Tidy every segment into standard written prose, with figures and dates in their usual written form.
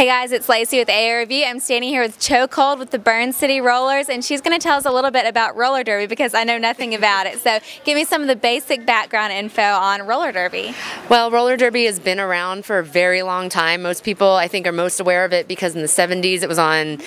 Hey guys, it's Lacey with ARV. I'm standing here with Chokehold with the Burn City Rollers, and she's going to tell us a little bit about roller derby because I know nothing about it. So give me some of the basic background info on roller derby. Well, roller derby has been around for a very long time. Most people, I think, are most aware of it because in the 70s it was on,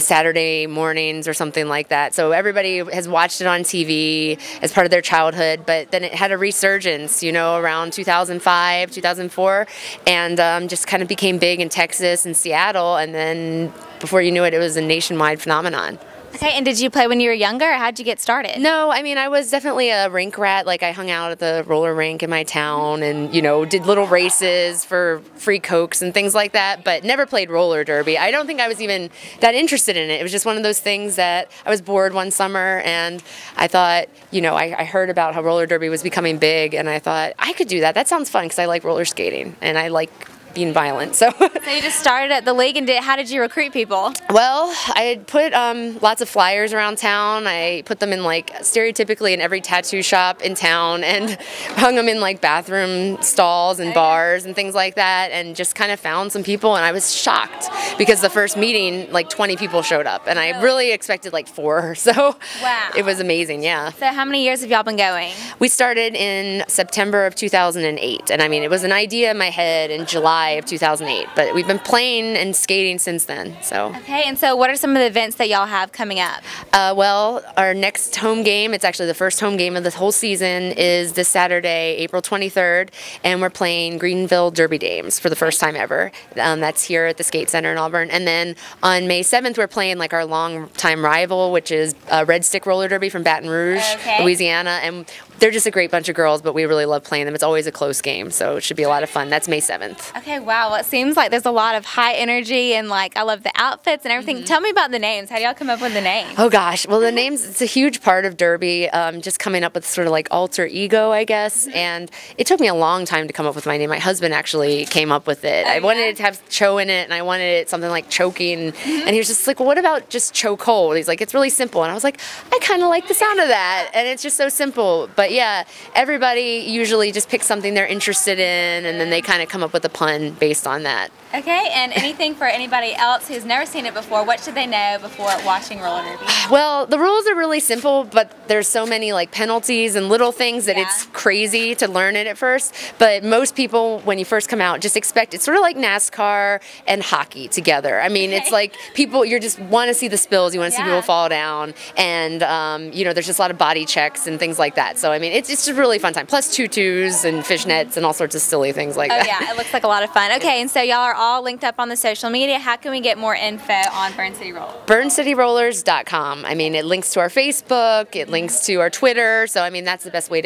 Saturday mornings or something like that. So everybody has watched it on TV as part of their childhood, but then it had a resurgence, around 2005, 2004, and just kind of became big in Texas and Seattle, and then before you knew it, it was a nationwide phenomenon. Okay, and did you play when you were younger, or how'd you get started? No, I was definitely a rink rat. Like, I hung out at the roller rink in my town and, did little races for free Cokes and things like that, but never played roller derby. I don't think I was even that interested in it. It was just one of those things that I was bored one summer, and I thought, I heard about how roller derby was becoming big, and I thought, I could do that. That sounds fun because I like roller skating, and I like being violent. So you just started at the league, and how did you recruit people? Well, I had put lots of flyers around town. I put them in stereotypically in every tattoo shop in town, and hung them in bathroom stalls and bars and things like that, and just kind of found some people, and I was shocked because the first meeting 20 people showed up, and I really expected 4. So wow. It was amazing. Yeah. So how many years have y'all been going? We started in September of 2008, and it was an idea in my head in July of 2008, but we've been playing and skating since then. So okay, and so what are some of the events that y'all have coming up? Well, our next home game, it's actually the first home game of the whole season, is this Saturday, April 23rd, and we're playing Greenville Derby Dames for the first time ever. That's here at the Skate Center in Auburn. And then on May 7th, we're playing our long-time rival, which is Red Stick Roller Derby from Baton Rouge, Louisiana, and they're just a great bunch of girls, but we really love playing them. It's always a close game, so it should be a lot of fun. That's May 7th. Okay, wow. Well, it seems like there's a lot of high energy, and I love the outfits and everything. Mm-hmm. Tell me about the names. How do y'all come up with the names? Oh gosh, well the names, it's a huge part of derby, just coming up with sort of alter ego, I guess, and it took me a long time to come up with my name. My husband actually came up with it. I wanted it to have cho in it, and I wanted it something like choking, and he was just like, well, what about just chokehold? He's like, it's really simple, and I was like, I kind of like the sound of that, and it's just so simple. But yeah, everybody usually just picks something they're interested in, and then they kind of come up with a pun based on that. Okay, and anything for anybody else who's never seen it before, what should they know before watching roller derby? Well, the rules are really simple, but there's so many penalties and little things that it's crazy to learn it at first. But most people, when you first come out, just expect it's sort of like NASCAR and hockey together. It's people, you just want to see the spills, you want to see people fall down, and there's just a lot of body checks and things like that. So it's just a really fun time. Plus tutus and fishnets and all sorts of silly things like that. Oh yeah, it looks like a lot of fun. Okay, and so y'all are all linked up on the social media. How can we get more info on Burn City Rollers? BurnCityRollers.com. It links to our Facebook, it links to our Twitter, so that's the best way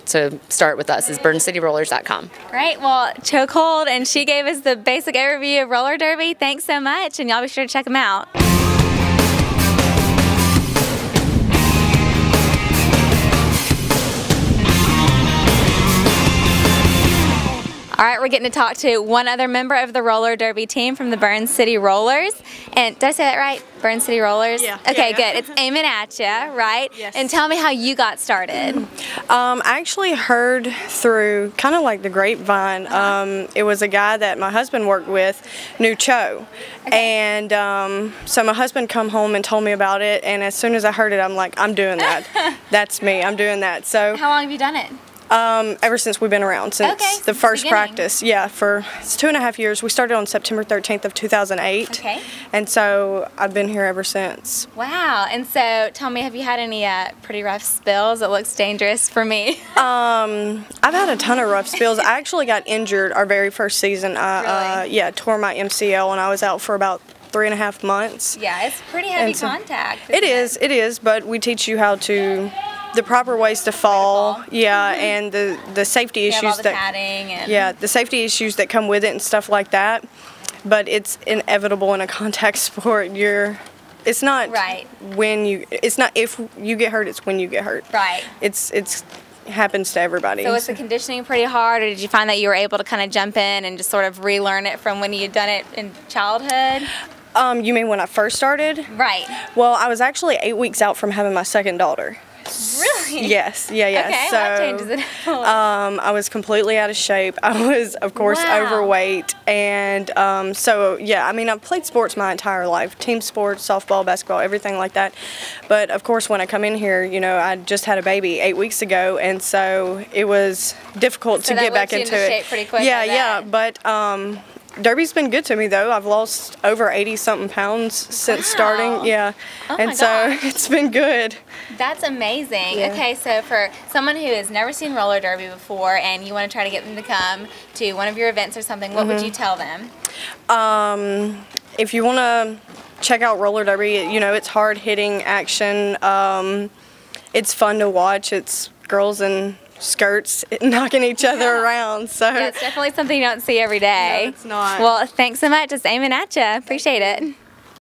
to start with us is BurnCityRollers.com. Great, well, Chokehold, and she gave us the basic overview of roller derby. Thanks so much, and y'all be sure to check them out. All right, we're getting to talk to one other member of the roller derby team from the Burn City Rollers. And did I say that right? Burn City Rollers? Yeah. Okay, yeah. Good. It's Amyn and Atcha, right? Yes. And tell me how you got started. I actually heard through kind of like the grapevine. It was a guy that my husband worked with, knew Cho. Okay. And so my husband come home and told me about it. And as soon as I heard it, I'm like, I'm doing that. That's me. I'm doing that. So. How long have you done it? Ever since we've been around, since the first practice. Yeah, it's 2.5 years. We started on September 13th of 2008. Okay. And so I've been here ever since. Wow. And so tell me, have you had any pretty rough spills? It looks dangerous for me. I've had a ton of rough spills. I actually got injured our very first season. Really? Tore my MCL, and I was out for about 3.5 months. Yeah, it's pretty heavy contact. It is, but we teach you how to the proper ways to fall, and the safety issues the safety issues that come with it and stuff like that. But it's inevitable in a contact sport. It's not if you get hurt, it's when you get hurt. Right. It happens to everybody. So was the conditioning pretty hard, or did you find that you were able to kind of jump in and just sort of relearn it from when you had done it in childhood? You mean when I first started? Right. Well, I was actually 8 weeks out from having my second daughter. Really? Yes. Yeah. Okay, So that changes it. I was completely out of shape. I was, of course, overweight, and so yeah. I mean, I've played sports my entire life: team sports, softball, basketball, everything like that. But of course, when I come in here, you know, I just had a baby 8 weeks ago, and so it was difficult to get back into it. Shape pretty quick, yeah. But Derby's been good to me, though. I've lost over 80-something pounds since starting. Yeah. Oh and my so gosh. it's been good. That's amazing. Yeah. Okay, so for someone who has never seen roller derby before and you want to try to get them to come to one of your events or something, what would you tell them? If you want to check out roller derby, you know, it's hard-hitting action. It's fun to watch. It's girls in skirts knocking each other around. So Yeah, it's definitely something you don't see every day. No, it's not. Well, thanks so much. It's Amyn Atcha. Appreciate it.